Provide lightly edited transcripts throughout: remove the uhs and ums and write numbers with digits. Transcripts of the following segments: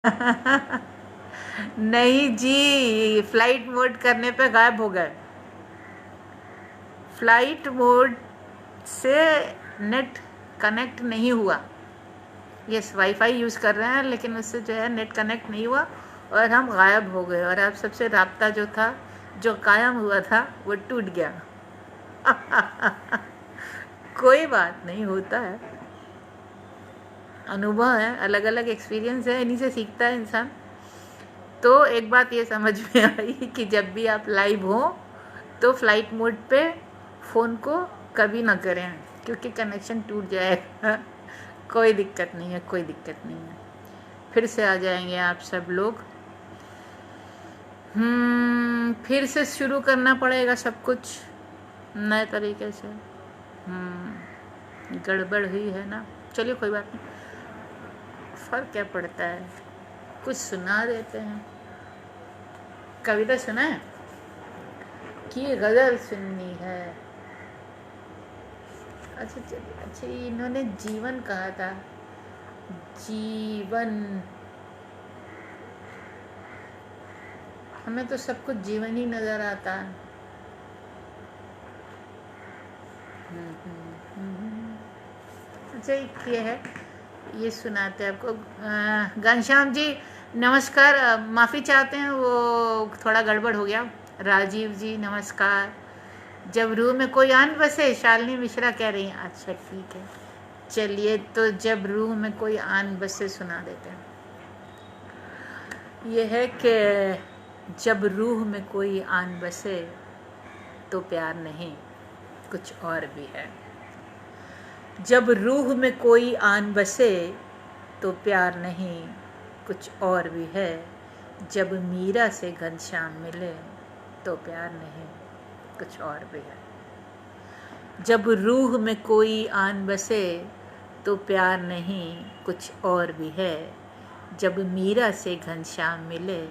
नहीं जी, flight mode करने पे गायब हो गए। फ्लाइट मोड से नेट कनेक्ट नहीं हुआ। यस, वाईफाई यूज़ कर रहे हैं लेकिन उससे जो है नेट कनेक्ट नहीं हुआ और हम गायब हो गए, और आप सबसे राब्ता जो था, जो कायम हुआ था, वो टूट गया। कोई बात नहीं, होता है, अनुभव है, अलग अलग एक्सपीरियंस है, इन्हीं से सीखता है इंसान। तो एक बात ये समझ में आई कि जब भी आप लाइव हो तो फ्लाइट मोड पे फ़ोन को कभी ना करें, क्योंकि कनेक्शन टूट जाएगा। कोई दिक्कत नहीं है, कोई दिक्कत नहीं है। फिर से आ जाएंगे आप सब लोग। फिर से शुरू करना पड़ेगा सब कुछ नए तरीके से। गड़बड़ हुई है ना, चलिए कोई बात नहीं, फ़र्क क्या पड़ता है, कुछ सुना देते हैं। कविता सुना है कि गज़ल सुननी है? अच्छा चलिए, अच्छा इन्होंने जीवन कहा था, जीवन, हमें तो सब कुछ जीवन ही नज़र आता है। अच्छा एक ये है, ये सुनाते हैं आपको। घनश्याम जी नमस्कार, माफ़ी चाहते हैं, वो थोड़ा गड़बड़ हो गया। राजीव जी नमस्कार। जब रूह में कोई आन बसे, शालिनी मिश्रा कह रही हैं। अच्छा ठीक है, चलिए तो जब रूह में कोई आन बसे सुना देते हैं। ये है कि जब रूह में कोई आन बसे तो प्यार नहीं, कुछ और भी है। जब रूह में कोई आन बसे तो प्यार नहीं, कुछ और भी है। जब मीरा से घनश्याम मिले तो प्यार नहीं, कुछ और भी है। जब रूह में कोई आन बसे तो प्यार नहीं, कुछ और भी है। जब मीरा से घनश्याम मिले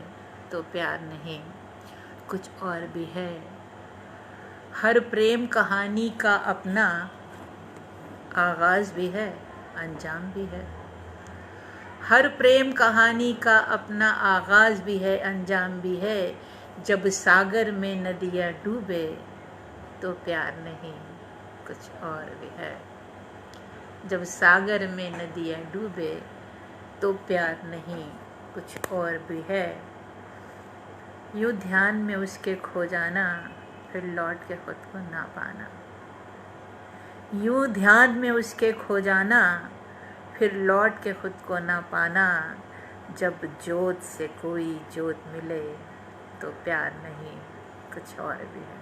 तो प्यार नहीं, कुछ और भी है। हर प्रेम कहानी का अपना आगाज़ भी है, अंजाम भी है। हर प्रेम कहानी का अपना आगाज़ भी है, अंजाम भी है। जब सागर में नदियाँ डूबे तो प्यार नहीं, कुछ और भी है। जब सागर में नदियाँ डूबे तो प्यार नहीं, कुछ और भी है। यूँ ध्यान में उसके खो जाना, फिर लौट के खुद को ना पाना। यूँ ध्यान में उसके खो जाना, फिर लौट के खुद को ना पाना। जब जोत से कोई जोत मिले तो प्यार नहीं, कुछ और भी है।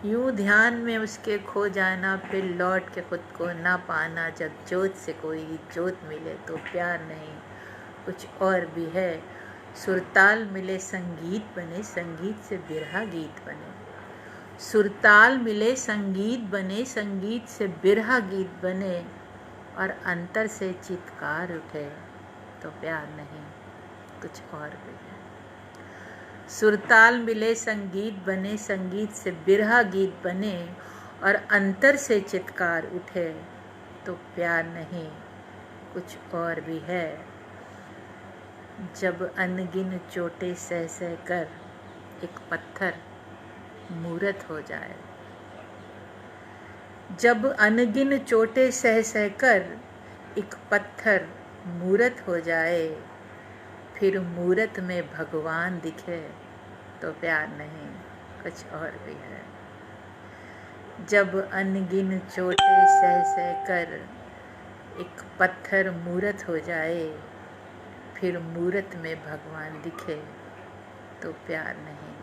यूँ ध्यान में उसके खो जाना, फिर लौट के खुद को ना पाना। जब जोत से कोई जोत मिले तो प्यार नहीं, कुछ और भी है। सुरताल मिले संगीत बने, संगीत से बिरहा गीत बने। सुरताल मिले संगीत बने, संगीत से बिरहा गीत बने। और अंतर से चित्कार उठे तो प्यार नहीं, कुछ और भी है। सुरताल मिले संगीत बने, संगीत से बिरहा गीत बने। और अंतर से चित्कार उठे तो प्यार नहीं, कुछ और भी है। जब अनगिन चोटें सह सह कर एक पत्थर मूरत हो जाए। जब अनगिन चोटें सह सह कर एक पत्थर मूरत हो जाए, फिर मूरत में भगवान दिखे तो प्यार नहीं, कुछ और भी है। जब अनगिन चोटें सह सह कर एक पत्थर मूरत हो जाए, फिर मूरत में भगवान दिखे तो प्यार नहीं,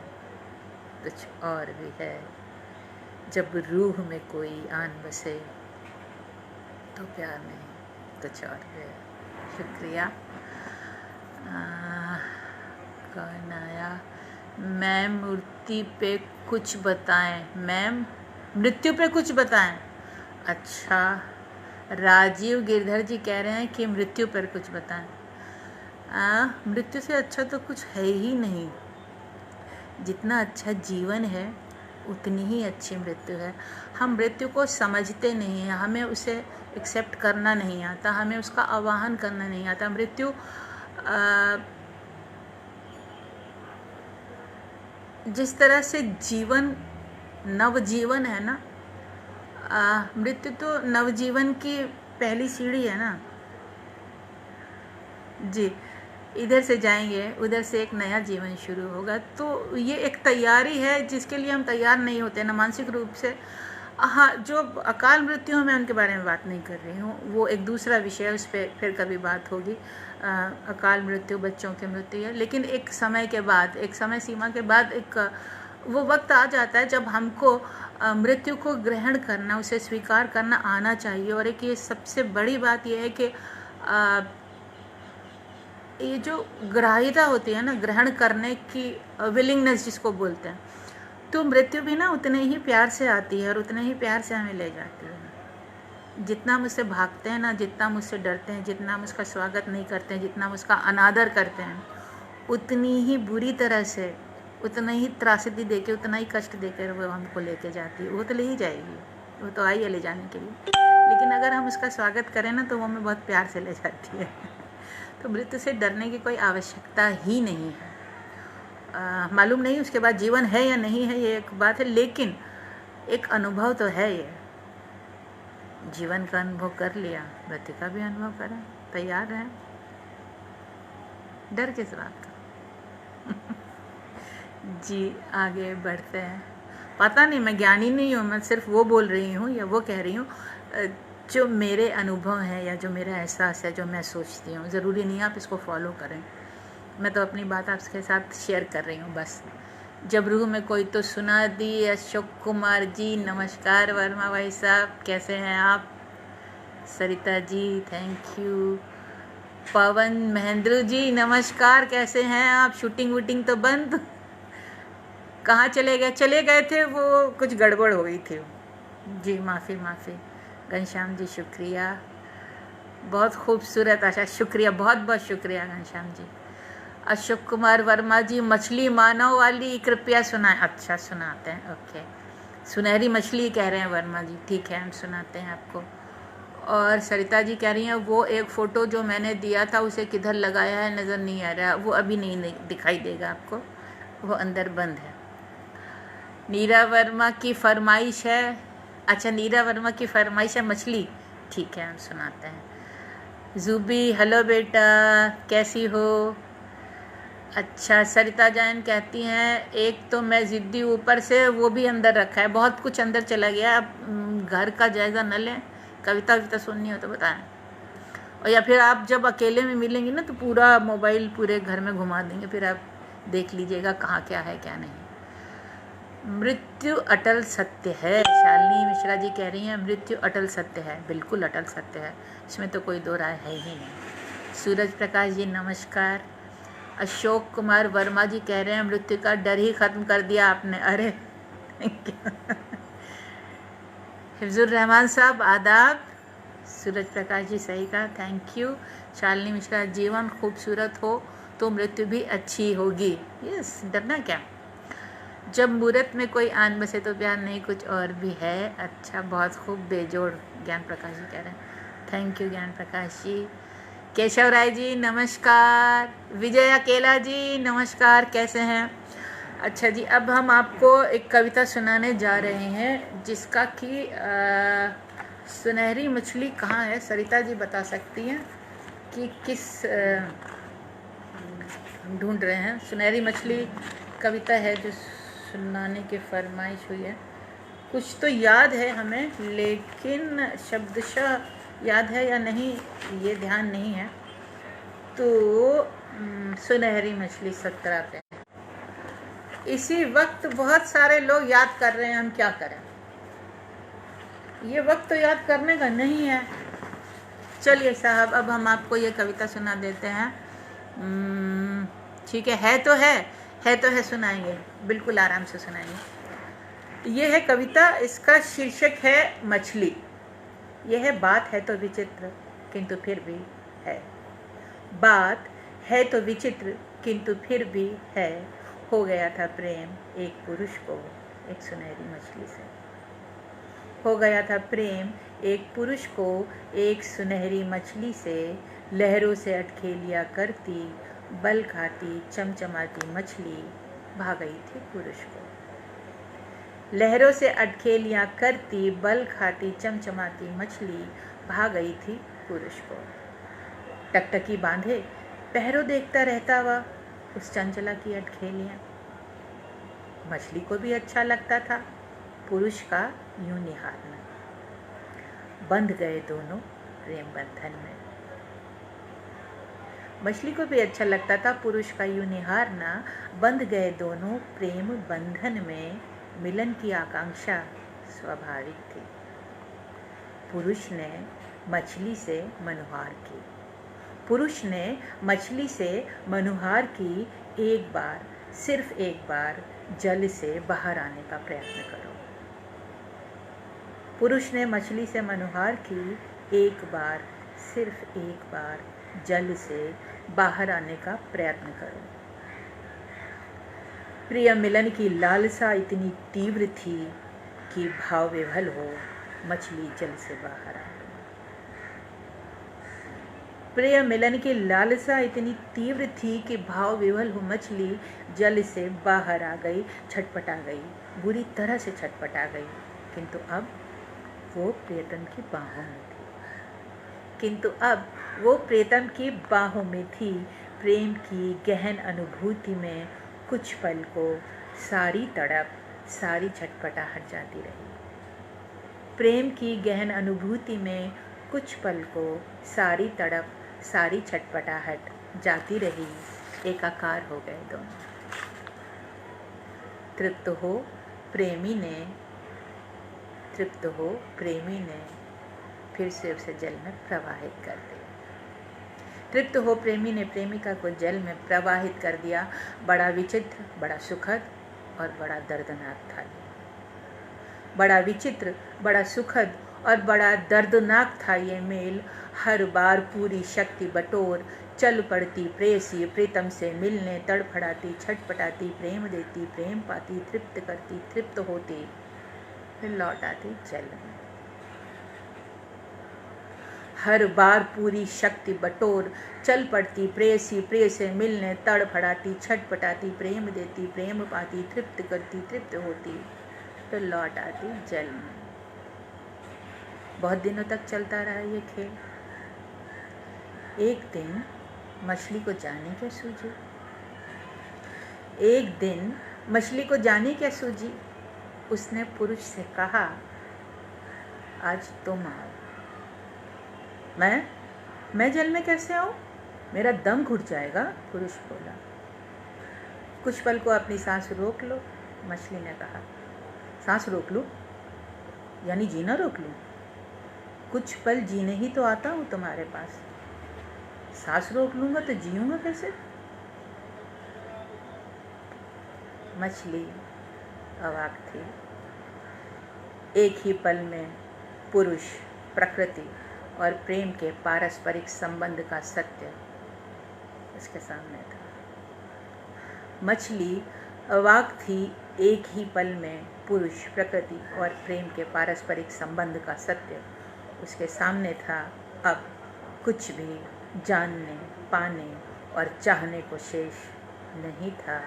कुछ और भी है। जब रूह में कोई आन बसे तो प्यार नहीं, कुछ और भी है। शुक्रिया। कौन आया? मैम मूर्ति पे कुछ बताएं। मैम मृत्यु पे कुछ बताएं। अच्छा, राजीव गिरधर जी कह रहे हैं कि मृत्यु पर कुछ बताएं। मृत्यु से अच्छा तो कुछ है ही नहीं। जितना अच्छा जीवन है उतनी ही अच्छी मृत्यु है। हम मृत्यु को समझते नहीं हैं, हमें उसे एक्सेप्ट करना नहीं आता, हमें उसका आवाहन करना नहीं आता। मृत्यु जिस तरह से जीवन नवजीवन है ना, मृत्यु तो नवजीवन की पहली सीढ़ी है ना जी। इधर से जाएंगे, उधर से एक नया जीवन शुरू होगा। तो ये एक तैयारी है जिसके लिए हम तैयार नहीं होते ना मानसिक रूप से। हाँ, जो अकाल मृत्यु है मैं उनके बारे में बात नहीं कर रही हूँ, वो एक दूसरा विषय है, उस पर फिर कभी बात होगी। अकाल मृत्यु बच्चों की मृत्यु है, लेकिन एक समय के बाद, एक समय सीमा के बाद एक वो वक्त आ जाता है जब हमको मृत्यु को ग्रहण करना, उसे स्वीकार करना आना चाहिए। और एक ये सबसे बड़ी बात यह है कि ये जो ग्राह्यता होती है ना, ग्रहण करने की विलिंगनेस जिसको बोलते हैं, तो मृत्यु भी ना उतने ही प्यार से आती है और उतने ही प्यार से हमें ले जाती है। जितना हम उससे भागते हैं ना, जितना हम उससे डरते हैं, जितना हम उसका स्वागत नहीं करते हैं, जितना हम उसका अनादर करते हैं, उतनी ही बुरी तरह से, उतना ही त्रासदी देके, उतना ही कष्ट देकर वो हमको लेके जाती है। वो तो ले ही जाएगी, वो तो आई है ले जाने के लिए, लेकिन अगर हम उसका स्वागत करें ना तो वो हमें बहुत प्यार से ले जाती है। तो मृत्यु से डरने की कोई आवश्यकता ही नहीं है। मालूम नहीं उसके बाद जीवन है या नहीं है, ये एक बात है, लेकिन एक अनुभव तो है। ये जीवन का अनुभव कर लिया, मृत्यु का भी अनुभव करें, तैयार रहें, डर किस बात का। जी आगे बढ़ते हैं। पता नहीं, मैं ज्ञानी नहीं हूँ, मैं सिर्फ वो बोल रही हूँ या वो कह रही हूँ जो मेरे अनुभव है या जो मेरा एहसास है, जो मैं सोचती हूँ। ज़रूरी नहीं आप इसको फॉलो करें, मैं तो अपनी बात आपके साथ शेयर कर रही हूँ बस। जब रूह में कोई तो सुना दी। अशोक कुमार जी नमस्कार। वर्मा भाई साहब कैसे हैं आप? Sarita ji thank you. पवन महेंद्र जी नमस्कार, कैसे हैं आप? शूटिंग वूटिंग तो बंद, कहाँ चले गए? चले गए थे, वो कुछ गड़बड़ हो गई थी जी, माफ़ी। घनश्याम जी शुक्रिया, बहुत खूबसूरत आशा, शुक्रिया, बहुत बहुत शुक्रिया घनश्याम जी। अशोक कुमार वर्मा जी मछली मानव वाली कृपया सुनाएं। अच्छा सुनाते हैं, ओके। सुनहरी मछली कह रहे हैं वर्मा जी, ठीक है हम सुनाते हैं आपको। और सरिता जी कह रही हैं वो एक फ़ोटो जो मैंने दिया था उसे किधर लगाया है नज़र नहीं आ रहा, वो अभी नहीं दिखाई देगा आपको, वो अंदर बंद है। नीरा वर्मा की फरमाइश है, अच्छा नीरा वर्मा की फरमाइश है मछली, ठीक है हम सुनाते हैं। जूबी हेलो बेटा कैसी हो? अच्छा सरिता जैन कहती हैं एक तो मैं ज़िद्दी ऊपर से वो भी अंदर रखा है, बहुत कुछ अंदर चला गया। अब घर का जायज़ा न लें, कविता सुननी हो तो बताएं। और या फिर आप जब अकेले में मिलेंगे ना तो पूरा मोबाइल पूरे घर में घुमा देंगे, फिर आप देख लीजिएगा कहाँ क्या है क्या नहीं। मृत्यु अटल सत्य है, शालिनी मिश्रा जी कह रही हैं मृत्यु अटल सत्य है, बिल्कुल अटल सत्य है, इसमें तो कोई दो राय है ही नहीं। सूरज प्रकाश जी नमस्कार। अशोक कुमार वर्मा जी कह रहे हैं मृत्यु का डर ही ख़त्म कर दिया आपने, अरे हिफ्जुर रहमान साहब आदाब। सूरज प्रकाश जी सही कहा, थैंक यू। शालिनी मिश्रा जीवन खूबसूरत हो तो मृत्यु भी अच्छी होगी, यस डरना क्या, जब मुहूर्त में कोई आन बसे तो प्यार नहीं कुछ और भी है। अच्छा बहुत खूब, बेजोड़ ज्ञान प्रकाश जी कह रहे हैं, थैंक यू ज्ञान प्रकाश जी। केशव राय जी नमस्कार। विजय अकेला जी नमस्कार, कैसे हैं? अच्छा जी, अब हम आपको एक कविता सुनाने जा रहे हैं जिसका कि सुनहरी मछली कहाँ है, सरिता जी बता सकती हैं कि किस ढूंढ रहे हैं। सुनहरी मछली कविता है जो सुनाने की फरमाइश हुई है, कुछ तो याद है हमें लेकिन शब्दशः याद है या नहीं ये ध्यान नहीं है। तो सुनहरी मछली 17 पे इसी वक्त बहुत सारे लोग याद कर रहे हैं, हम क्या करें, ये वक्त तो याद करने का नहीं है। चलिए साहब अब हम आपको ये कविता सुना देते हैं, ठीक है तो है सुनाएंगे, बिल्कुल आराम से सुनाएंगे। ये है कविता, इसका शीर्षक है मछली। यह है बात है तो विचित्र किंतु फिर भी है, बात है तो विचित्र किंतु फिर भी है। हो गया था प्रेम एक पुरुष को एक सुनहरी मछली से, हो गया था प्रेम एक पुरुष को एक सुनहरी मछली से लहरों से अटखेलिया करती बल खाती चमचमाती मछली भा गई थी पुरुष को। लहरों से अटखेलियां करती बल खाती चमचमाती मछली भा गई थी पुरुष को। टकटकी बांधे पहरों देखता रहता हुआ उस चंचला की अटखेलियां। मछली को भी अच्छा लगता था पुरुष का यूं निहारना। बंध गए दोनों प्रेम बंधन में। मछली को भी अच्छा लगता था पुरुष का यूं निहारना। बंध गए दोनों प्रेम बंधन में। मिलन की आकांक्षा स्वाभाविक थी। पुरुष ने मछली से मनुहार की। पुरुष ने मछली से मनुहार की। एक बार, सिर्फ एक बार जल से बाहर आने का प्रयत्न करो। पुरुष ने मछली से मनुहार की। एक बार, सिर्फ एक बार जल से बाहर आने का प्रयत्न करो। प्रिय मिलन की लालसा इतनी तीव्र थी कि भाव विभल हो मछली जल से बाहर आ गई। प्रिय मिलन की लालसा इतनी तीव्र थी कि भाव विभल हो मछली जल से बाहर आ गई। छटपटा गई, बुरी तरह से छटपटा गई। किंतु अब वो प्रियतम की बाहों में थी। किंतु अब वो प्रियतम की बाहों में थी। प्रेम की गहन अनुभूति में कुछ पल को सारी तड़प, सारी छटपटाहट जाती रही। प्रेम की गहन अनुभूति में कुछ पल को सारी तड़प, सारी छटपटाहट जाती रही। एकाकार हो गए दोनों। तृप्त हो प्रेमी ने फिर से उसे जल में प्रवाहित कर दिया। तृप्त हो प्रेमी ने प्रेमिका को जल में प्रवाहित कर दिया। बड़ा विचित्र, बड़ा सुखद और बड़ा दर्दनाक था ये। बड़ा विचित्र, बड़ा सुखद और बड़ा दर्दनाक था ये मेल। हर बार पूरी शक्ति बटोर चल पड़ती प्रेयसी प्रीतम से मिलने। तड़फड़ाती, छटपटाती, प्रेम देती, प्रेम पाती, तृप्त करती, तृप्त होती, फिर लौट आती जल में। हर बार पूरी शक्ति बटोर चल पड़ती प्रेयसी प्रिय से मिलने। तड़फड़ाती, छटपटाती, प्रेम देती, प्रेम पाती, तृप्त करती, तृप्त होती, फिर लौट आती जल में। बहुत दिनों तक चलता रहा ये खेल। एक दिन मछली को जाने क्या सूझी। एक दिन मछली को जाने क्या सूझी। उसने पुरुष से कहा, आज तुम आओ। मैं जल में कैसे आऊं? मेरा दम घुट जाएगा। पुरुष बोला। कुछ पल को अपनी सांस रोक लो। मछली ने कहा। सांस रोक लूं? यानी जीना रोक लूं? कुछ पल जीने ही तो आता हूं तुम्हारे पास। सांस रोक लूंगा तो जीऊंगा कैसे? मछली अवाक थी। एक ही पल में पुरुष, प्रकृति और प्रेम के पारस्परिक संबंध का सत्य उसके सामने था। मछली अवाक थी। एक ही पल में पुरुष, प्रकृति और प्रेम के पारस्परिक संबंध का सत्य उसके सामने था। अब कुछ भी जानने, पाने और चाहने को शेष नहीं था।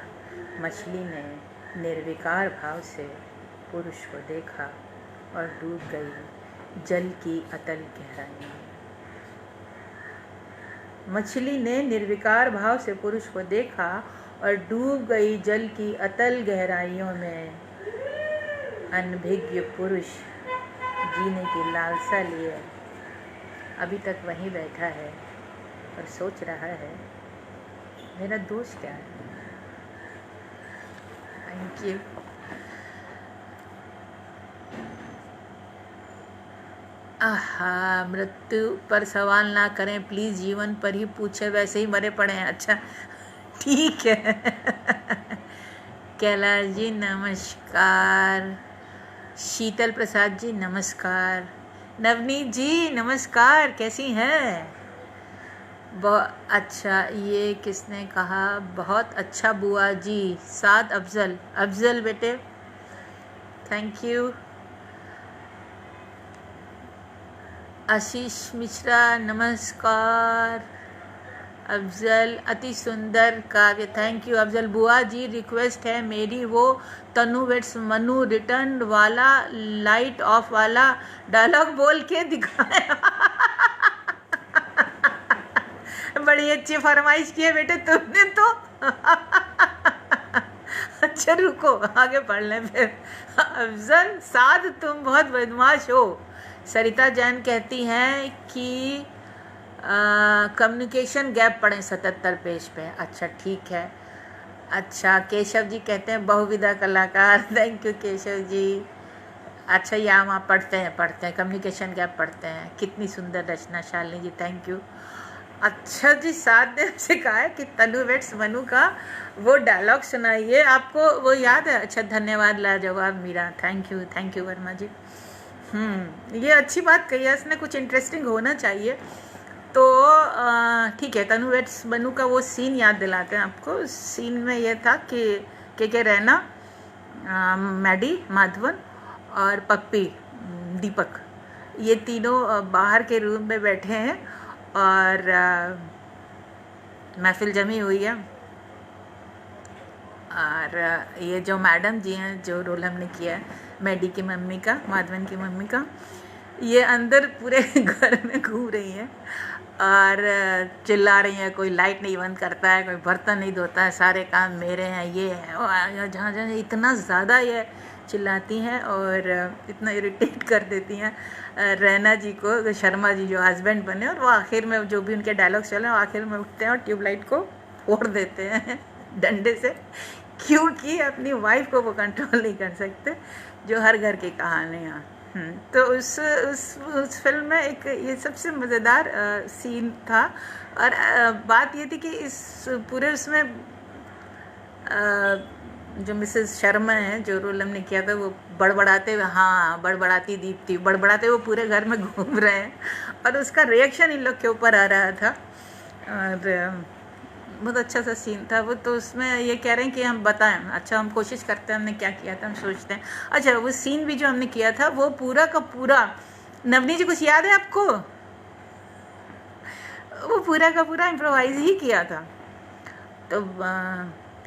मछली ने निर्विकार भाव से पुरुष को देखा और डूब गई जल की अतल गहराई में। मछली ने निर्विकार भाव से पुरुष को देखा और डूब गई जल की अतल गहराइयों में। अनभिज्ञ पुरुष जीने की लालसा लिए अभी तक वहीं बैठा है और सोच रहा है, मेरा दोष क्या है। Thank you. आहा, मृत्यु पर सवाल ना करें प्लीज़, जीवन पर ही पूछे, वैसे ही मरे पड़े हैं। अच्छा ठीक है। कैलाश जी नमस्कार। शीतल प्रसाद जी नमस्कार। नवनीत जी नमस्कार, कैसी हैं? बहुत अच्छा। ये किसने कहा? बहुत अच्छा बुआ जी। साद अफजल बेटे, थैंक यू। आशीष मिश्रा नमस्कार। अफजल अति सुंदर काव्य, थैंक यू अफजल। बुआ जी रिक्वेस्ट है मेरी, वो तनु वेट्स मनु रिटर्न वाला लाइट ऑफ वाला डायलॉग बोल के दिखाए। बड़ी अच्छी फरमाइश की है बेटे तुमने तो। अच्छा रुको आगे पढ़ लें फिर। अफजल साद तुम बहुत बदमाश हो। सरिता जैन कहती हैं कि कम्युनिकेशन गैप पढ़ें 77 पेज पे। अच्छा ठीक है। अच्छा केशव जी कहते हैं बहुविधा कलाकार, थैंक यू केशव जी। अच्छा यहाँ वहाँ पढ़ते हैं कम्युनिकेशन गैप पढ़ते हैं। कितनी सुंदर रचना शालिनी जी, थैंक यू। अच्छा जी साथ ने हमसे कहा है कि तनु वेट्स मनु का वो डायलॉग सुनाइए, आपको वो याद है? अच्छा धन्यवाद लाजवाब मीरा, थैंक यू वर्मा जी। ये अच्छी बात कही है उसने, कुछ इंटरेस्टिंग होना चाहिए। तो ठीक है, तनु वेट्स मनु का वो सीन याद दिलाते हैं आपको। सीन में ये था कि के रैना, मैडी माधवन और पप्पी दीपक, ये तीनों बाहर के रूम में बैठे हैं और महफिल जमी हुई है। और ये जो मैडम जी हैं, जो रोल हमने किया है मैडी की मम्मी का, माधवन की मम्मी का, ये अंदर पूरे घर में घूम रही हैं और चिल्ला रही हैं, कोई लाइट नहीं बंद करता है, कोई बर्तन नहीं धोता है, सारे काम मेरे हैं, ये है और जहाँ जहाँ इतना ज़्यादा ये चिल्लाती हैं और इतना इरिटेट कर देती हैं रैना जी को, शर्मा जी जो हस्बैंड बने। और वो आखिर में जो भी उनके डायलॉग चले वो आखिर में उठते हैं और ट्यूबलाइट को फोड़ देते हैं डंडे से, क्योंकि अपनी वाइफ को वो कंट्रोल नहीं कर सकते, जो हर घर की कहानियाँ। तो उस फिल्म में एक ये सबसे मज़ेदार सीन था। और बात ये थी कि इस पूरे उसमें जो मिसेस शर्मा है, जो रोल हमने किया था, वो बड़बड़ाते हुए, बड़बड़ाती दीप्ति, बड़बड़ाते हुए पूरे घर में घूम रहे हैं और उसका रिएक्शन इन लोग के ऊपर आ रहा था और बहुत अच्छा सा सीन था वो। तो उसमें ये कह रहे हैं कि हम बताएं, अच्छा हम कोशिश करते हैं हमने क्या किया था, हम सोचते हैं। अच्छा वो सीन भी जो हमने किया था वो पूरा का पूरा, नवनी जी कुछ याद है आपको? वो पूरा का पूरा इम्प्रोवाइज ही किया था। तो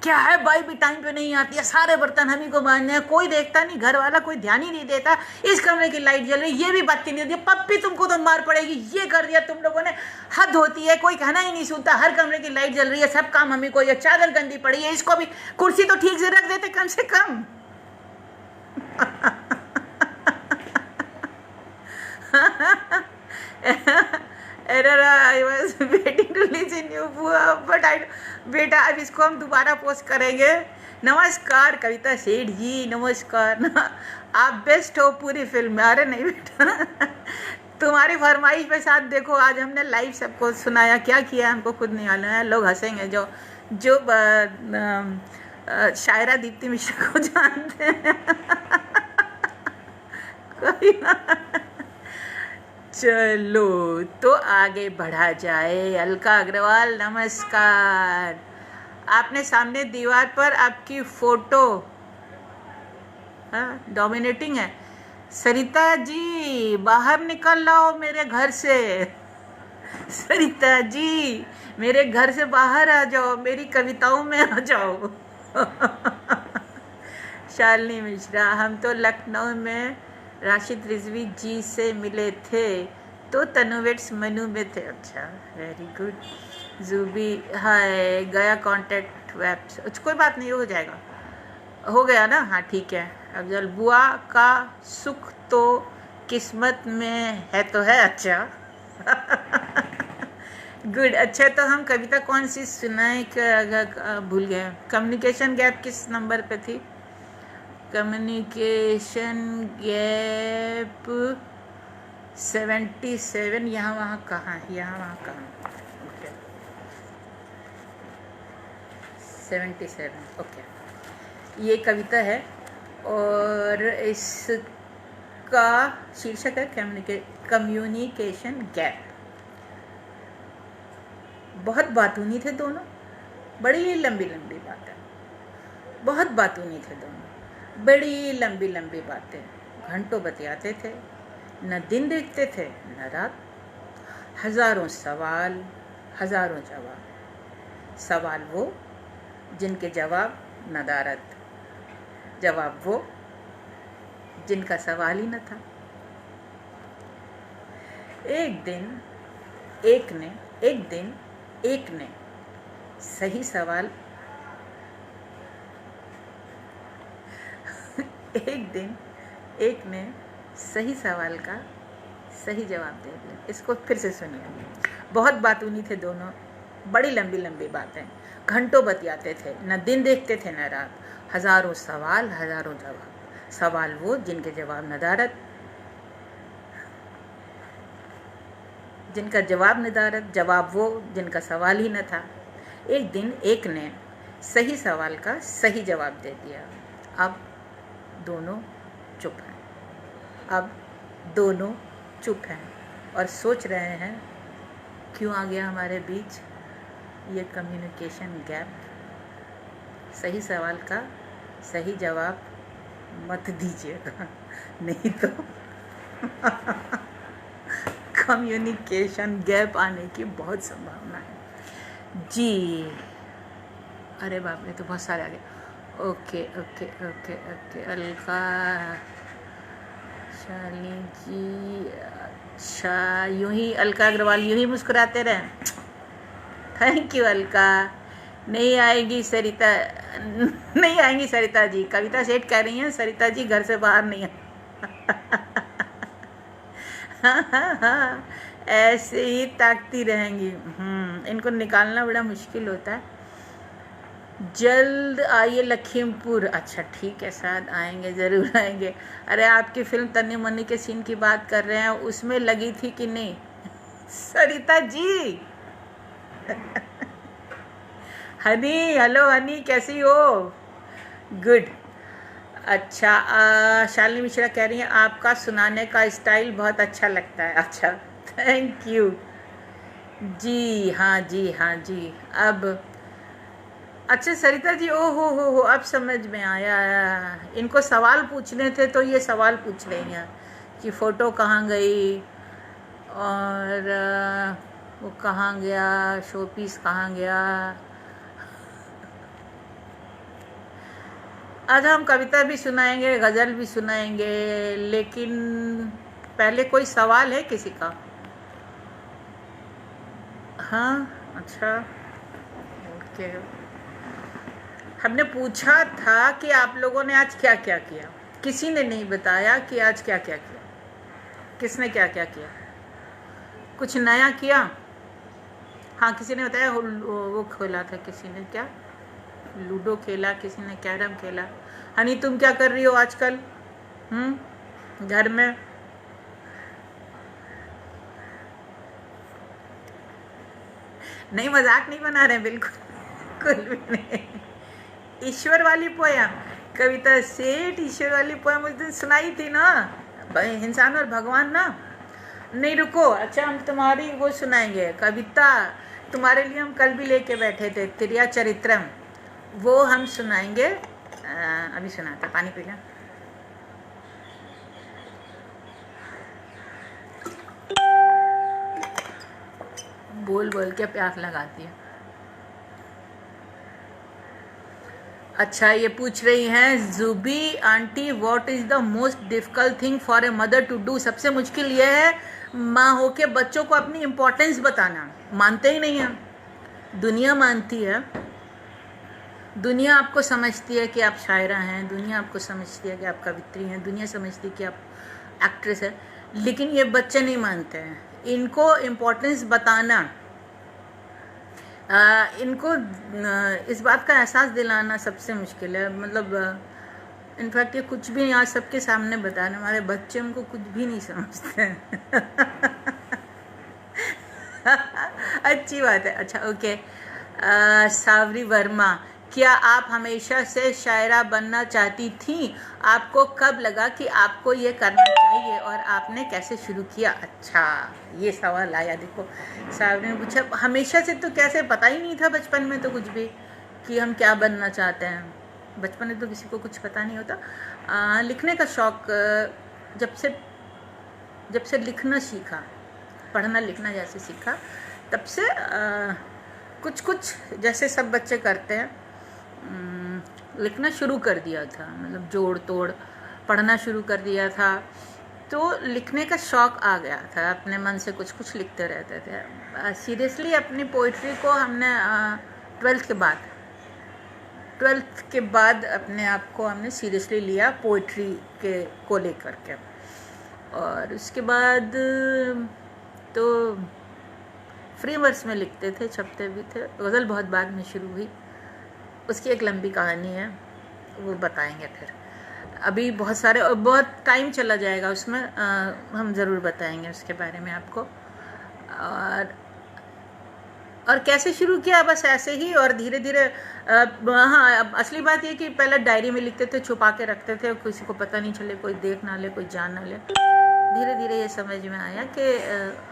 क्या है भाई भी टाइम पे नहीं आती है, सारे बर्तन हम ही को मांजने हैं, कोई देखता नहीं, घर वाला कोई ध्यान ही नहीं देता, इस कमरे की लाइट जल रही, ये भी बत्ती नहीं होती, पप्पी तुमको तो मार पड़ेगी, ये कर दिया तुम लोगों ने, हद होती है, कोई कहना ही नहीं सुनता, हर कमरे की लाइट जल रही है, सब काम हम ही को, ये चादर गंदी पड़ी है, इसको भी कुर्सी तो ठीक से रख देते कम से कम। Error, I was waiting to listen you, but बेटा अब इसको हम दोबारा पोस्ट करेंगे। नमस्कार कविता सेठ जी, नमस्कार। आप बेस्ट हो पूरी फिल्म में। अरे नहीं बेटा, तुम्हारी फरमाइश पे साथ देखो आज हमने लाइव सबको सुनाया, क्या किया हमको खुद नहीं मालूम है, लोग हंसेंगे जो शायरा दीप्ति मिश्रा को जानते हैं। कोई चलो तो आगे बढ़ा जाए। अलका अग्रवाल नमस्कार। आपने सामने दीवार पर आपकी फोटो डोमिनेटिंग है। सरिता जी बाहर निकल लाओ मेरे घर से। सरिता जी मेरे घर से बाहर आ जाओ, मेरी कविताओं में आ जाओ। शालिनी मिश्रा, हम तो लखनऊ में राशिद रिजवी जी से मिले थे तो तनु वेट्स मनु में थे। अच्छा वेरी गुड। जूबी हाय, गया कॉन्टेक्ट वेब, कोई बात नहीं, हो जाएगा, हो गया ना? हाँ ठीक है। अफजल, बुआ का सुख तो किस्मत में है तो है। अच्छा गुड। अच्छा तो हम कविता कौन सी सुनाए, भूल गए। कम्युनिकेशन गैप किस नंबर पे थी? Communication gap 77। यहाँ वहाँ कहाँ है, यहाँ वहाँ कहाँ? ओके 77। ओके, ये कविता है और इसका शीर्षक है कम्युनिकेशन गैप। बहुत बातूनी थे दोनों, बड़ी लंबी लंबी बातें, बहुत बातूनी थे दोनों, बड़ी लंबी लंबी बातें, घंटों बतियाते थे, न दिन देखते थे न रात। हजारों सवाल, हजारों जवाब। सवाल वो जिनके जवाब नदारत, जवाब वो जिनका सवाल ही न था। एक दिन एक ने सही सवाल एक दिन एक ने सही सवाल का सही जवाब दे दिया। इसको फिर से सुनिए। बहुत बातूनी थे दोनों, बड़ी लंबी लंबी बातें, घंटों बतियाते थे, न दिन देखते थे न रात। हजारों सवाल, हजारों जवाब। सवाल वो जिनके जवाब नदारत, जिनका जवाब नदारत, जवाब वो जिनका सवाल ही न था। एक दिन एक ने सही सवाल का सही जवाब दे दिया। अब दोनों चुप हैं, अब दोनों चुप हैं और सोच रहे हैं क्यों आ गया हमारे बीच ये कम्युनिकेशन गैप। सही सवाल का सही जवाब मत दीजिएगा, नहीं तो कम्युनिकेशन गैप आने की बहुत संभावना है जी। अरे बाप रे, तो बहुत सारे आ गए। Okay okay okay okay, Alka, Shalini ji, अच्छा यूं ही अलका अग्रवाल यूं ही मुस्कुराते रहें। Thank you Alka. नहीं आएगी सरिता, नहीं आएंगी सरिता जी। कविता सेठ कह रही हैं सरिता जी घर से बाहर नहीं है। हाँ, ऐसे ही ताकती रहेंगी। इनको निकालना बड़ा मुश्किल होता है। जल्द आइए लखीमपुर। अच्छा ठीक है, शायद आएंगे, ज़रूर आएंगे। अरे आपकी फिल्म तन्नी मन्नी के सीन की बात कर रहे हैं, उसमें लगी थी कि नहीं सरिता जी? हनी, हेलो हनी, कैसी हो? गुड। अच्छा, शालिनी मिश्रा कह रही हैं आपका सुनाने का स्टाइल बहुत अच्छा लगता है। अच्छा थैंक यू जी। हाँ जी, हाँ जी। अब अच्छा सरिता जी, ओ हो, अब समझ में आया। इनको सवाल पूछने थे तो ये सवाल पूछ रही हैं कि फ़ोटो कहाँ गई और वो कहाँ गया, शो पीस कहाँ गया। आज हम कविता भी सुनाएंगे, गज़ल भी सुनाएंगे, लेकिन पहले कोई सवाल है किसी का? हाँ अच्छा ओके। हमने पूछा था कि आप लोगों ने आज क्या क्या किया। किसी ने नहीं बताया कि आज क्या क्या किया, किसने क्या क्या किया, कुछ नया किया। हाँ किसी ने बताया वो खेला था, किसी ने क्या लूडो खेला, किसी ने कैरम खेला। हनी तुम क्या कर रही हो आजकल घर में? नहीं मजाक नहीं बना रहे, बिल्कुल भी नहीं। ईश्वर वाली पोयम, कविता सेठ ईश्वर वाली पोयम उस दिन सुनाई थी ना, इंसान और भगवान ना। नहीं रुको, अच्छा हम तुम्हारी वो सुनाएंगे कविता, तुम्हारे लिए हम कल भी लेके बैठे थे, त्रिया चरित्रम, वो हम सुनाएंगे। अभी सुनाता, पानी पी लें। बोल बोल के प्यास लगाती है। अच्छा ये पूछ रही हैं Zubi aunty, what is the most difficult thing for a mother to do. सबसे मुश्किल ये है माँ हो के बच्चों को अपनी इम्पोर्टेंस बताना। मानते ही नहीं हैं। दुनिया मानती है, दुनिया आपको समझती है कि आप शायरा हैं, दुनिया आपको समझती है कि आप कवित्री हैं, दुनिया समझती है कि आप एक्ट्रेस हैं, लेकिन ये बच्चे नहीं मानते हैं। इनको इम्पोर्टेंस बताना, इनको इस बात का एहसास दिलाना सबसे मुश्किल है। मतलब इनफैक्ट ये कुछ भी आज सबके सामने बताने, हमारे बच्चे उनको कुछ भी नहीं समझते हैं। अच्छी बात है। अच्छा ओके। सावरी वर्मा, क्या आप हमेशा से शायरा बनना चाहती थी? आपको कब लगा कि आपको ये करना चाहिए और आपने कैसे शुरू किया? अच्छा ये सवाल आया। देखो सावरी ने पूछा हमेशा से, तो कैसे, पता ही नहीं था बचपन में तो कुछ भी कि हम क्या बनना चाहते हैं। बचपन में तो किसी को कुछ पता नहीं होता। लिखने का शौक़ जब से लिखना सीखा पढ़ना लिखना जैसे सीखा, तब से कुछ कुछ जैसे सब बच्चे करते हैं लिखना शुरू कर दिया था, मतलब जोड़ तोड़ पढ़ना शुरू कर दिया था, तो लिखने का शौक़ आ गया था, अपने मन से कुछ कुछ लिखते रहते थे। सीरियसली अपनी पोइट्री को हमने 12th के बाद अपने आप को हमने सीरियसली लिया पोइट्री को लेकर के। और उसके बाद तो फ्री वर्स में लिखते थे, छपते भी थे। गज़ल बहुत बाद में शुरू हुई, उसकी एक लंबी कहानी है, वो बताएंगे फिर। अभी बहुत सारे और बहुत टाइम चला जाएगा उसमें, हम ज़रूर बताएंगे उसके बारे में आपको। और कैसे शुरू किया, बस ऐसे ही, और धीरे धीरे हाँ, असली बात ये कि पहले डायरी में लिखते थे, छुपा के रखते थे, किसी को पता नहीं चले, कोई देख ना ले, कोई जान ना ले। धीरे धीरे ये समझ में आया कि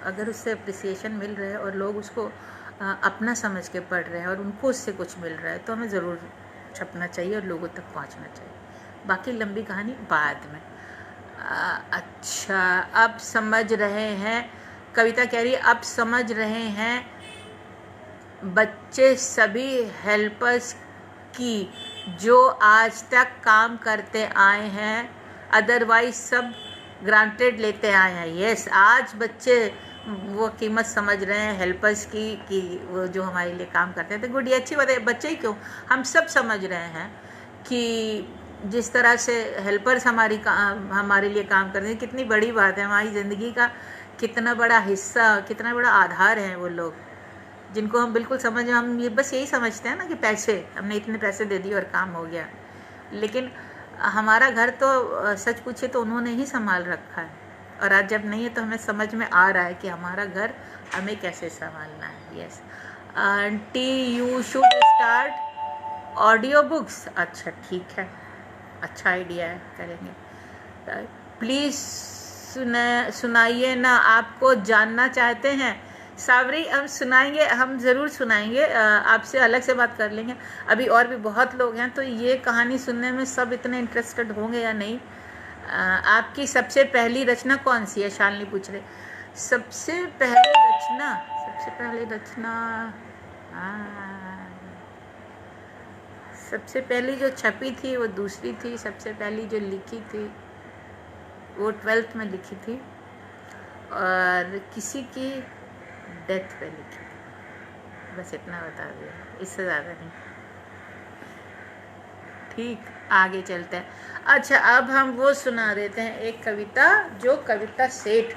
अगर उससे अप्रिसिएशन मिल रहा है और लोग उसको अपना समझ के पढ़ रहे हैं और उनको उससे कुछ मिल रहा है, तो हमें ज़रूर छपना चाहिए और लोगों तक पहुंचना चाहिए। बाकी लंबी कहानी बाद में। अच्छा, अब समझ रहे हैं, कविता कह रही है अब समझ रहे हैं बच्चे सभी हेल्पर्स की जो आज तक काम करते आए हैं, अदरवाइज सब ग्रांटेड लेते आए हैं। यस, आज बच्चे वो कीमत समझ रहे हैं हेल्पर्स की, कि वो जो हमारे लिए काम करते हैं। तो गुड, ये अच्छी बात है। बच्चे ही क्यों, हम सब समझ रहे हैं कि जिस तरह से हेल्पर्स हमारे लिए काम करते हैं, कितनी बड़ी बात है, हमारी ज़िंदगी का कितना बड़ा हिस्सा, कितना बड़ा आधार है वो लोग, जिनको हम बिल्कुल हम ये बस यही समझते हैं ना कि पैसे, हमने इतने पैसे दे दिए और काम हो गया। लेकिन हमारा घर तो सच पूछे तो उन्होंने ही संभाल रखा है, और आज जब नहीं है तो हमें समझ में आ रहा है कि हमारा घर हमें कैसे संभालना है। Yes aunty, you should start audio books. अच्छा ठीक है, अच्छा आइडिया है, करेंगे। प्लीज़ सुनाइए ना, आपको जानना चाहते हैं। सावरी, हम सुनाएंगे, हम ज़रूर सुनाएंगे, आपसे अलग से बात कर लेंगे। अभी और भी बहुत लोग हैं, तो ये कहानी सुनने में सब इतने इंटरेस्टेड होंगे या नहीं। आपकी सबसे पहली रचना कौन सी है, शालिनी पूछ रहे। सबसे पहली रचना सबसे पहली जो छपी थी वो दूसरी थी, सबसे पहली जो लिखी थी वो 12th में लिखी थी, और किसी की डेथ पे लिखी थी। बस इतना बता दिया, इससे ज़्यादा नहीं। ठीक, आगे चलते हैं। अच्छा, अब हम वो सुना देते हैं एक कविता जो कविता सेठ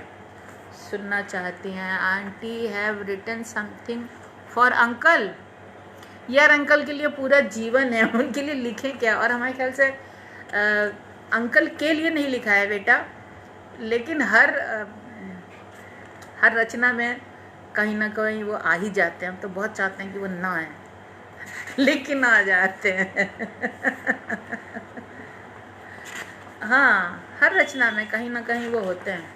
सुनना चाहती हैं। Aunty have written something for uncle. यार, अंकल के लिए पूरा जीवन है, उनके लिए लिखें क्या। और हमारे ख्याल से अंकल के लिए नहीं लिखा है बेटा, लेकिन हर रचना में कहीं ना कहीं वो आ ही जाते हैं। हम तो बहुत चाहते हैं कि वो ना आए, लेकिन आ जाते हैं। हाँ, हर रचना में कहीं ना कहीं वो होते हैं।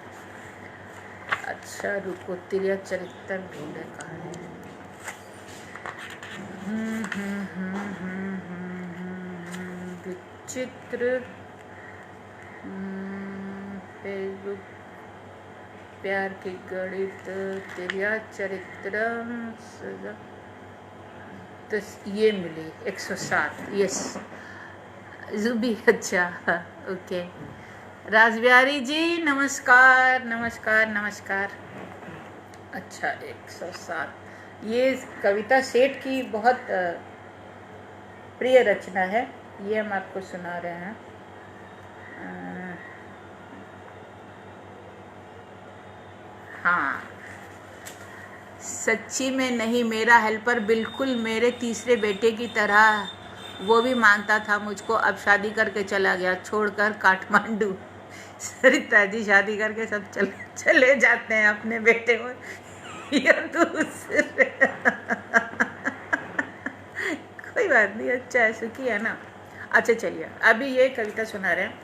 अच्छा रुको, तेरा चरित्र ढूंढे कहाँ है। विचित्र फेसबुक प्यार के गणित, तेरा चरित्र, तो ये मिली 107। यस जुबी, अच्छा ओके। राजबिहारी जी नमस्कार नमस्कार नमस्कार। अच्छा 107, ये कविता सेठ की बहुत प्रिय रचना है, ये हम आपको सुना रहे हैं। हाँ, सच्ची में नहीं, मेरा हेल्पर बिल्कुल मेरे तीसरे बेटे की तरह, वो भी मानता था मुझको। अब शादी करके चला गया, छोड़कर काठमांडू। सरिता जी शादी करके सब चले जाते हैं अपने बेटे में या दूसरे। कोई बात नहीं, अच्छा है, सुखी है ना। अच्छा चलिए, अभी ये कविता सुना रहे हैं।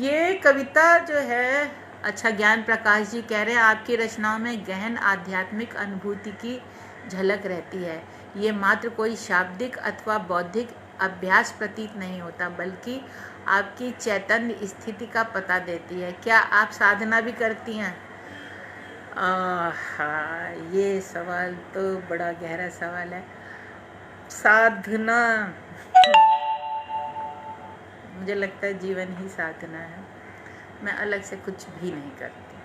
ये कविता जो है, अच्छा ज्ञान प्रकाश जी कह रहे हैं आपकी रचनाओं में गहन आध्यात्मिक अनुभूति की झलक रहती है। ये मात्र कोई शाब्दिक अथवा बौद्धिक अभ्यास प्रतीत नहीं होता, बल्कि आपकी चैतन्य स्थिति का पता देती है। क्या आप साधना भी करती हैं? हाँ, ये सवाल तो बड़ा गहरा सवाल है। साधना, मुझे लगता है जीवन ही साधना है। मैं अलग से कुछ भी नहीं करती।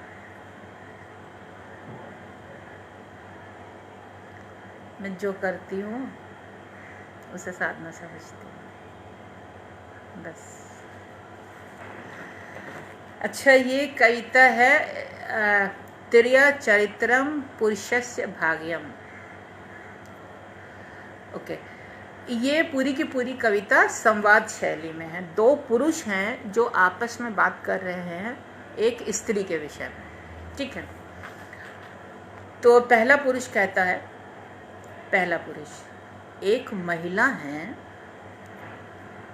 मैं जो करती हूँ उसे साधना समझती हूँ, बस। अच्छा, ये कविता है तिर्या चरित्रम पुरुषस्य भाग्यम। ओके, ये पूरी की पूरी कविता संवाद शैली में है। दो पुरुष हैं जो आपस में बात कर रहे हैं एक स्त्री के विषय में, ठीक है। तो पहला पुरुष कहता है, पहला पुरुष, एक महिला है,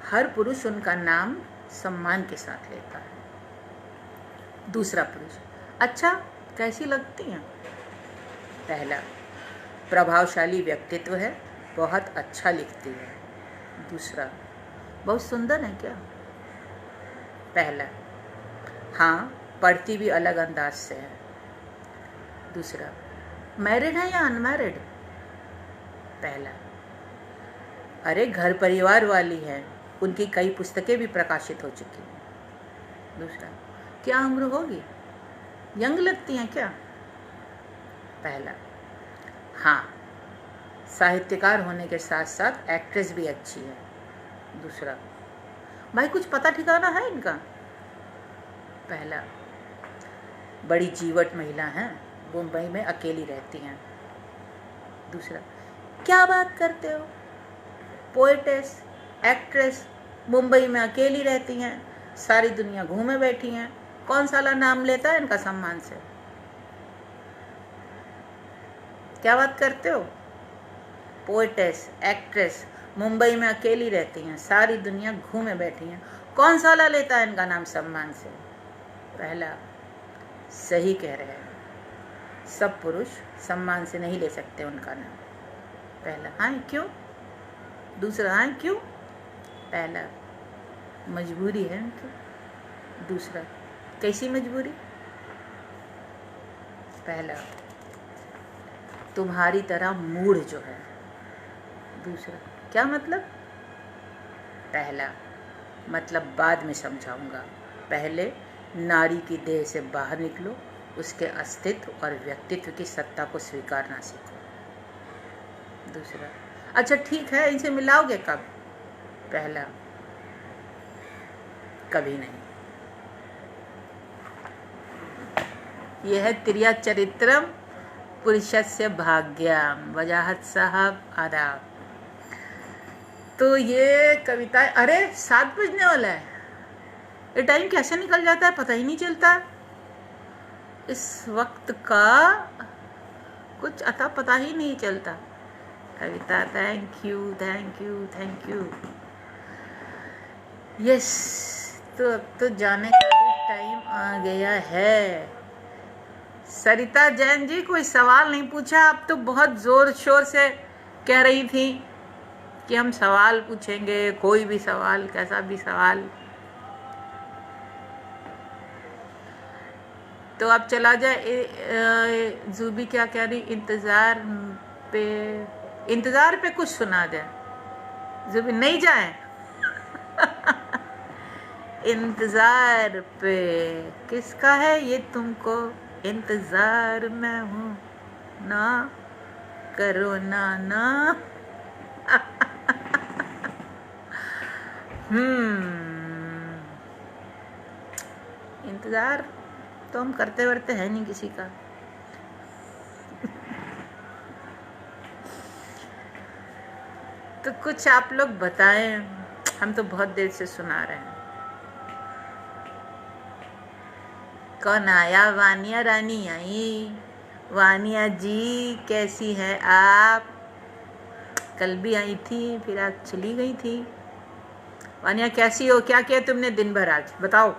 हर पुरुष उनका नाम सम्मान के साथ लेता है। दूसरा पुरुष, अच्छा कैसी लगती हैं? पहला, प्रभावशाली व्यक्तित्व है, बहुत अच्छा लिखती है। दूसरा, बहुत सुंदर है क्या? पहला, हाँ, पढ़ती भी अलग अंदाज से है। दूसरा, मैरिड है या अनमैरिड? पहला, अरे घर परिवार वाली है, उनकी कई पुस्तकें भी प्रकाशित हो चुकी हैं। दूसरा, क्या उम्र होगी, यंग लगती हैं क्या? पहला, हाँ, साहित्यकार होने के साथ साथ एक्ट्रेस भी अच्छी है। दूसरा, भाई कुछ पता ठिकाना है इनका? पहला, बड़ी जीवट महिला हैं, मुंबई में अकेली रहती हैं। दूसरा, क्या बात करते हो, पोएटेस, एक्ट्रेस, मुंबई में अकेली रहती हैं, सारी दुनिया घूमे बैठी हैं, कौन साला नाम लेता है इनका सम्मान से? क्या बात करते हो, पोएटेस, एक्ट्रेस, मुंबई में अकेली रहती हैं, सारी दुनिया घूमे बैठी हैं, कौन साला लेता है इनका नाम सम्मान से? पहला, सही कह रहे हैं, सब पुरुष सम्मान से नहीं ले सकते उनका नाम। पहला, हाँ क्यों? दूसरा, हाँ क्यों? पहला, मजबूरी है उनकी। दूसरा, कैसी मजबूरी? पहला, तुम्हारी तरह मूढ़ जो है। दूसरा, क्या मतलब? पहला, मतलब बाद में समझाऊंगा, पहले नारी की देह से बाहर निकलो, उसके अस्तित्व और व्यक्तित्व की सत्ता को स्वीकारना सीखो। दूसरा, अच्छा ठीक है, इनसे मिलाओगे कब? पहला, कभी नहीं। यह है तिर्या चरित्रम पुरुषस्य भाग्यम। वजाहत साहब आदाब। तो ये कविता, अरे 7 बजने वाला है, ये टाइम कैसे निकल जाता है पता ही नहीं चलता। इस वक्त का कुछ अता पता ही नहीं चलता। Kavita, thank you thank you thank you. Yes, तो अब तो जाने का भी टाइम आ गया है। सरिता जैन जी, कोई सवाल नहीं पूछा, आप तो बहुत जोर शोर से कह रही थी कि हम सवाल पूछेंगे, कोई भी सवाल, कैसा भी सवाल। तो अब चला जाए। जूबी क्या कह रही, इंतजार पे कुछ सुना दे। जूबी नहीं जाए इंतजार पे किसका है ये तुमको, इंतजार में हूँ, ना करो ना ना इंतजार तो हम करते वरते हैं नहीं किसी का। तो कुछ आप लोग बताएं, हम तो बहुत देर से सुना रहे हैं। कौन आया? वानिया रानी आई। वानिया जी कैसी है आप? कल भी आई थी, फिर आज चली गई थी। वानिया कैसी हो? क्या किया तुमने दिन भर आज, बताओ।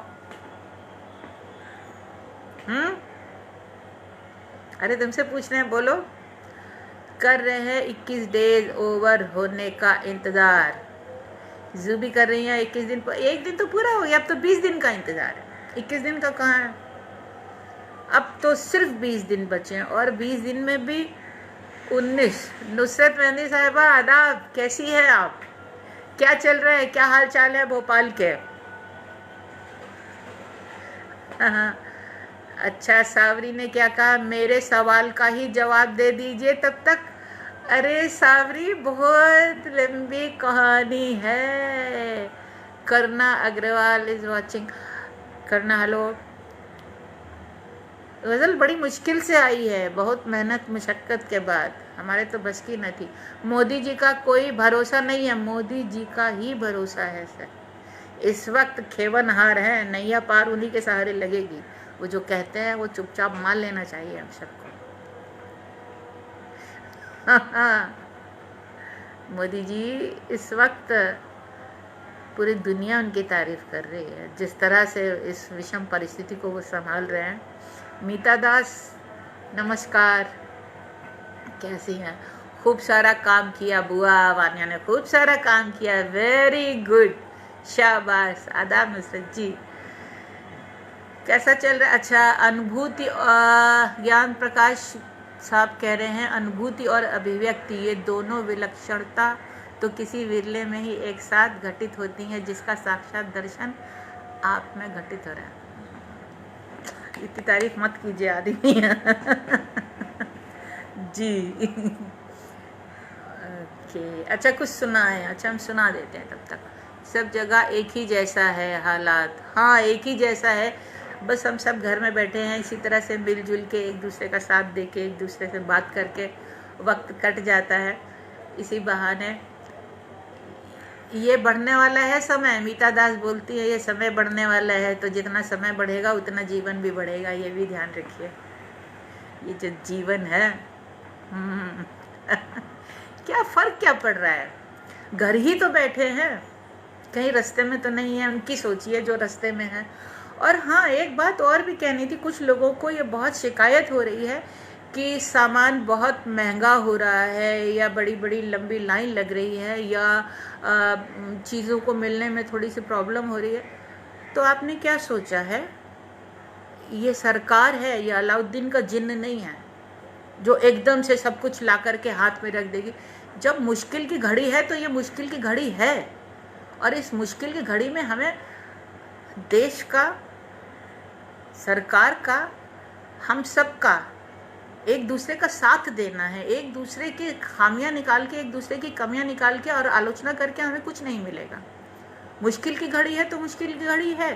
अरे तुमसे पूछ रहे हैं, बोलो। कर रहे हैं 21 डेज ओवर होने का इंतजार। जूबी कर रही है 21 दिन पर, एक दिन तो पूरा हो गया, अब तो 20 दिन का इंतजार है। 21 दिन का कहाँ है? अब तो सिर्फ 20 दिन बचे हैं और 20 दिन में भी 19। नुसरत मेहंदी साहिबा आदाब, कैसी है आप? क्या चल रहा है, क्या हाल चाल है भोपाल के? अच्छा, सावरी ने क्या कहा? मेरे सवाल का ही जवाब दे दीजिए तब तक। अरे सावरी, बहुत लंबी कहानी है। करना अग्रवाल इज वॉचिंग। करना, हेलो। गज़ल बड़ी मुश्किल से आई है, बहुत मेहनत मुशक्क़त के बाद, हमारे तो बस की न थी। मोदी जी का कोई भरोसा नहीं है, मोदी जी का ही भरोसा है सर। इस वक्त खेवनहार है, नैया पार उन्हीं के सहारे लगेगी। वो जो कहते हैं वो चुपचाप मान लेना चाहिए हम सबको। मोदी जी इस वक्त पूरी दुनिया उनकी तारीफ कर रही है, जिस तरह से इस विषम परिस्थिति को वो संभाल रहे हैं। मीता दास नमस्कार, कैसी हैं? खूब सारा काम किया बुआ, वानिया ने खूब सारा काम किया, वेरी गुड, शाबाश। आदाब नुसरत जी, कैसा चल रहा है? अच्छा, अनुभूति, ज्ञान प्रकाश साहब कह रहे हैं अनुभूति और अभिव्यक्ति ये दोनों विलक्षणता तो किसी विरले में ही एक साथ घटित होती हैं, जिसका साक्षात दर्शन आप में घटित हो रहा है। इतनी तारीफ मत कीजिए आदमी। जी। ओके, अच्छा कुछ सुना है? अच्छा, हम सुना देते हैं तब तक। सब जगह एक ही जैसा है हालात, हाँ एक ही जैसा है, बस हम सब घर में बैठे हैं, इसी तरह से मिलजुल के एक दूसरे का साथ दे के एक दूसरे से बात करके वक्त कट जाता है। इसी बहाने ये बढ़ने वाला है समय, मीता दास बोलती है ये समय बढ़ने वाला है, तो जितना समय बढ़ेगा उतना जीवन भी बढ़ेगा, ये भी ध्यान रखिए। ये जो जीवन है क्या फर्क क्या पड़ रहा है? घर ही तो बैठे हैं, कहीं रास्ते में तो नहीं है। उनकी सोचिए जो रास्ते में है। और हाँ, एक बात और भी कहनी थी, कुछ लोगों को ये बहुत शिकायत हो रही है कि सामान बहुत महंगा हो रहा है, या बड़ी बड़ी लंबी लाइन लग रही है, या चीज़ों को मिलने में थोड़ी सी प्रॉब्लम हो रही है। तो आपने क्या सोचा है? ये सरकार है, ये अलाउद्दीन का जिन्न नहीं है जो एकदम से सब कुछ ला करके हाथ में रख देगी। जब मुश्किल की घड़ी है तो ये मुश्किल की घड़ी है, और इस मुश्किल की घड़ी में हमें देश का, सरकार का, हम सब का एक दूसरे का साथ देना है। एक दूसरे की खामियां निकाल के, एक दूसरे की कमियां निकाल के और आलोचना करके हमें कुछ नहीं मिलेगा। मुश्किल की घड़ी है तो मुश्किल की घड़ी है।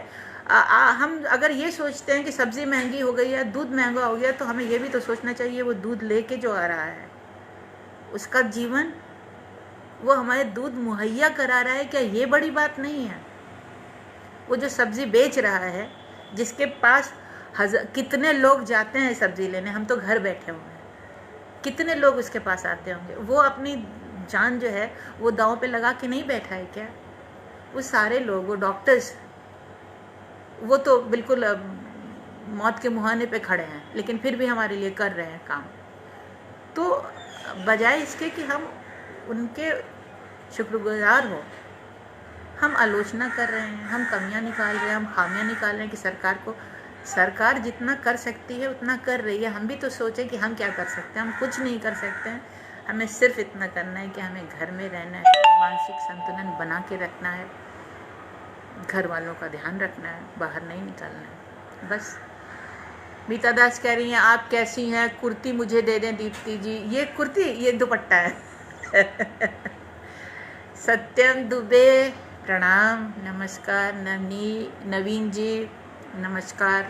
हम अगर ये सोचते हैं कि सब्जी महंगी हो गई है, दूध महंगा हो गया, तो हमें ये भी तो सोचना चाहिए वो दूध लेके जो आ रहा है उसका जीवन, वो हमारे दूध मुहैया करा रहा है क्या? ये बड़ी बात नहीं है। वो जो सब्जी बेच रहा है, जिसके पास कितने लोग जाते हैं सब्जी लेने, हम तो घर बैठे हुए हैं, कितने लोग उसके पास आते होंगे। वो अपनी जान जो है वो दांव पे लगा के नहीं बैठा है क्या? वो सारे लोग, वो डॉक्टर्स, वो तो बिल्कुल मौत के मुहाने पे खड़े हैं, लेकिन फिर भी हमारे लिए कर रहे हैं काम। तो बजाय इसके कि हम उनके शुक्रगुजार हो, हम आलोचना कर रहे हैं, हम कमियां निकाल रहे हैं, हम खामियां निकाल रहे हैं कि सरकार जितना कर सकती है उतना कर रही है। हम भी तो सोचें कि हम क्या कर सकते हैं। हम कुछ नहीं कर सकते हैं, हमें सिर्फ इतना करना है कि हमें घर में रहना है, मानसिक संतुलन बना के रखना है, घर वालों का ध्यान रखना है, बाहर नहीं निकलना है, बस। मीता दास कह रही हैं आप कैसी हैं? कुर्ती मुझे दे दें दीप्ति जी। ये कुर्ती, ये दुपट्टा है। सत्यम दुबे प्रणाम, नमस्कार। नवीन जी नमस्कार।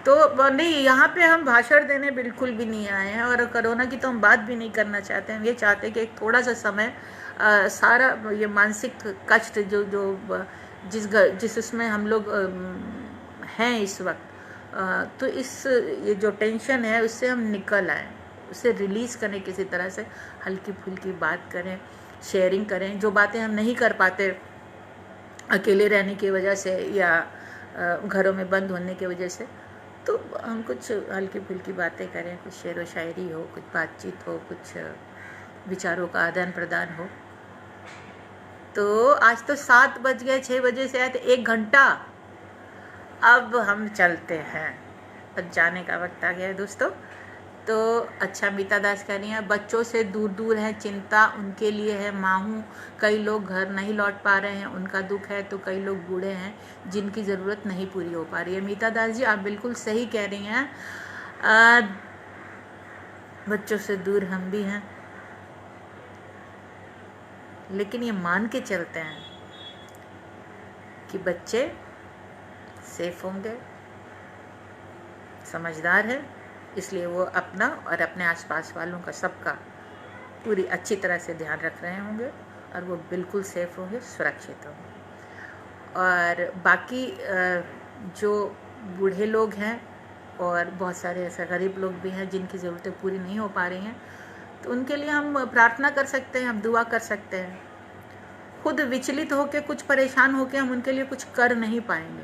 तो नहीं, यहाँ पे हम भाषण देने बिल्कुल भी नहीं आए हैं, और कोरोना की तो हम बात भी नहीं करना चाहते हैं। ये चाहते हैं कि एक थोड़ा सा समय सारा ये मानसिक कष्ट जो जिस उसमें हम लोग हैं इस वक्त, तो ये जो टेंशन है उससे हम निकल आए, उसे रिलीज़ करें, किसी तरह से हल्की फुल्की बात करें, शेयरिंग करें। जो बातें हम नहीं कर पाते अकेले रहने की वजह से या घरों में बंद होने की वजह से, तो हम कुछ हल्की फुल्की बातें करें, कुछ शेर व शायरी हो, कुछ बातचीत हो, कुछ विचारों का आदान प्रदान हो। तो आज तो 7 बज गए, 6 बजे से आए थे, 1 घंटा। अब हम चलते हैं, अब जाने का वक्त आ गया है दोस्तों। तो अच्छा, मीता दास कह रही हैं बच्चों से दूर दूर है चिंता उनके लिए है, माँ हूँ, कई लोग घर नहीं लौट पा रहे हैं उनका दुख है, तो कई लोग बूढ़े हैं जिनकी ज़रूरत नहीं पूरी हो पा रही है। मीता दास जी आप बिल्कुल सही कह रही हैं। बच्चों से दूर हम भी हैं, लेकिन ये मान के चलते हैं कि बच्चे सेफ होंगे, समझदार है, इसलिए वो अपना और अपने आसपास वालों का सबका पूरी अच्छी तरह से ध्यान रख रहे होंगे और वो बिल्कुल सेफ होंगे, सुरक्षित होंगे। और बाकी जो बूढ़े लोग हैं और बहुत सारे ऐसे गरीब लोग भी हैं जिनकी ज़रूरतें पूरी नहीं हो पा रही हैं, तो उनके लिए हम प्रार्थना कर सकते हैं, हम दुआ कर सकते हैं। खुद विचलित होकर, कुछ परेशान होकर हम उनके लिए कुछ कर नहीं पाएंगे,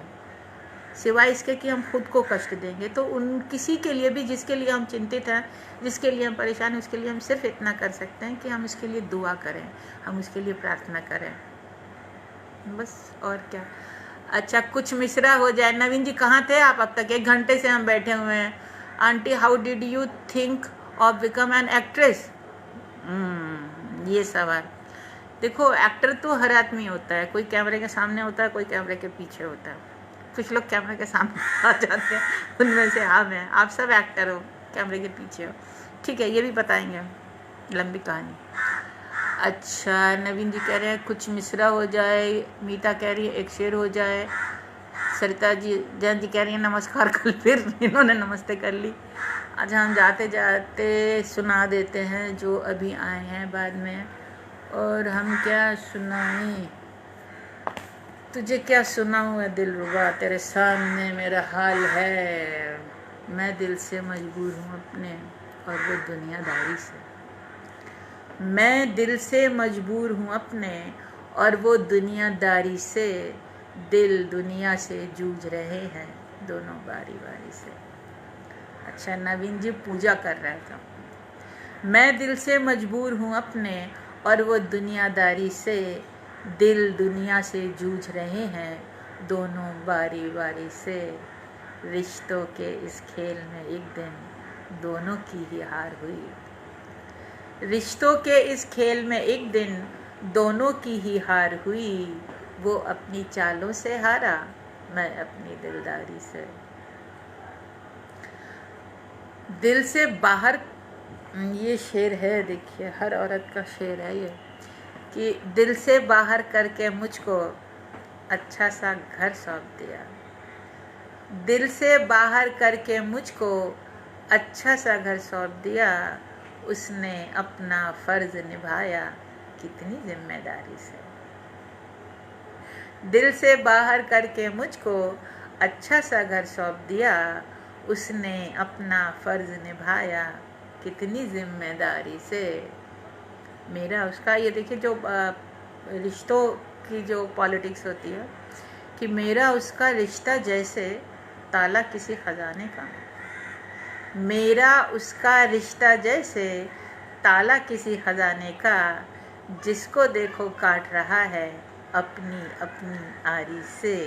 सिवाय इसके कि हम खुद को कष्ट देंगे। तो उन किसी के लिए भी जिसके लिए हम चिंतित हैं, जिसके लिए हम परेशान हैं, उसके लिए हम सिर्फ इतना कर सकते हैं कि हम उसके लिए दुआ करें, हम उसके लिए प्रार्थना करें, बस। और क्या। अच्छा, कुछ मिश्रा हो जाए। नवीन जी कहाँ थे आप? अब तक 1 घंटे से हम बैठे हुए हैं। Aunty how did you think of become an actress? ये सवाल। देखो, एक्टर तो हर आदमी होता है, कोई कैमरे के सामने होता है, कोई कैमरे के पीछे होता है। कुछ लोग कैमरे के सामने आ जाते हैं, उनमें से आप हैं। आप सब एक्टर हो, कैमरे के पीछे हो, ठीक है, ये भी बताएंगे, लंबी कहानी। अच्छा, नवीन जी कह रहे हैं कुछ मिसरा हो जाए। मीता कह रही है एक शेर हो जाए। सरिता जी, जयंत जी कह रही है नमस्कार, कल फिर इन्होंने नमस्ते कर ली। अच्छा, हम जाते जाते सुना देते हैं जो अभी आए हैं बाद में। और हम क्या सुनाएं? तुझे क्या सुनाऊं है दिलरुबा, तेरे सामने मेरा हाल है। मैं दिल से मजबूर हूँ अपने और वो दुनियादारी से। मैं दिल से मजबूर हूँ अपने और वो दुनियादारी से। दिल दुनिया से जूझ रहे हैं दोनों बारी बारी से। अच्छा, नवीन जी पूजा कर रहा था। मैं दिल से मजबूर हूँ अपने और वो दुनियादारी से। दिल दुनिया से जूझ रहे हैं दोनों बारी बारी से। रिश्तों के इस खेल में एक दिन दोनों की ही हार हुई। रिश्तों के इस खेल में एक दिन दोनों की ही हार हुई। वो अपनी चालों से हारा, मैं अपनी दिलदारी से। दिल से बाहर, ये शेर है, देखिए हर औरत का शेर है ये, कि दिल से बाहर करके मुझको अच्छा सा घर सौंप दिया। दिल से बाहर करके मुझको अच्छा सा घर सौंप दिया। उसने अपना फर्ज निभाया कितनी जिम्मेदारी से। दिल से बाहर करके मुझको अच्छा सा घर सौंप दिया। उसने अपना फर्ज निभाया कितनी जिम्मेदारी से। मेरा उसका, ये देखिए जो रिश्तों की जो पॉलिटिक्स होती है, कि मेरा उसका रिश्ता जैसे ताला किसी खजाने का। मेरा उसका रिश्ता जैसे ताला किसी खजाने का। जिसको देखो काट रहा है अपनी अपनी आरी से।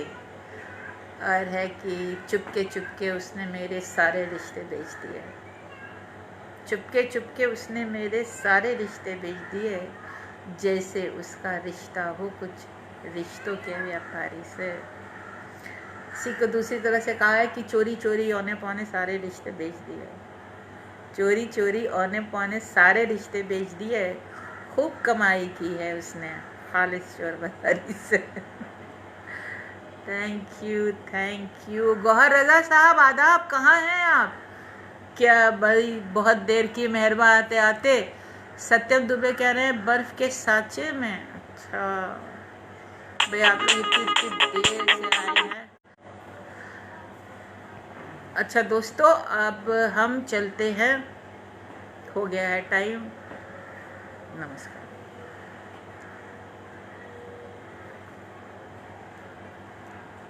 और है कि चुपके चुपके उसने मेरे सारे रिश्ते बेच दिए। चुपके चुपके उसने मेरे सारे रिश्ते बेच दिए। जैसे उसका रिश्ता हो कुछ रिश्तों के व्यापारी से। इसी को दूसरी तरह से कहा है कि चोरी चोरी औने पौने सारे रिश्ते बेच दिए। चोरी चोरी औने पौने सारे रिश्ते बेच दिए। खूब कमाई की है उसने खालिस चोर बाजारी से। Thank you. गौहर रजा साहब आदाब, कहाँ हैं आप? क्या भाई, बहुत देर की मेहरबान आते आते। सत्यम दुबे कह रहे हैं बर्फ के साँचे में। अच्छा भाई, आप लोग इतनी देर से आए हैं। अच्छा दोस्तों, अब हम चलते हैं, हो गया है टाइम। नमस्कार।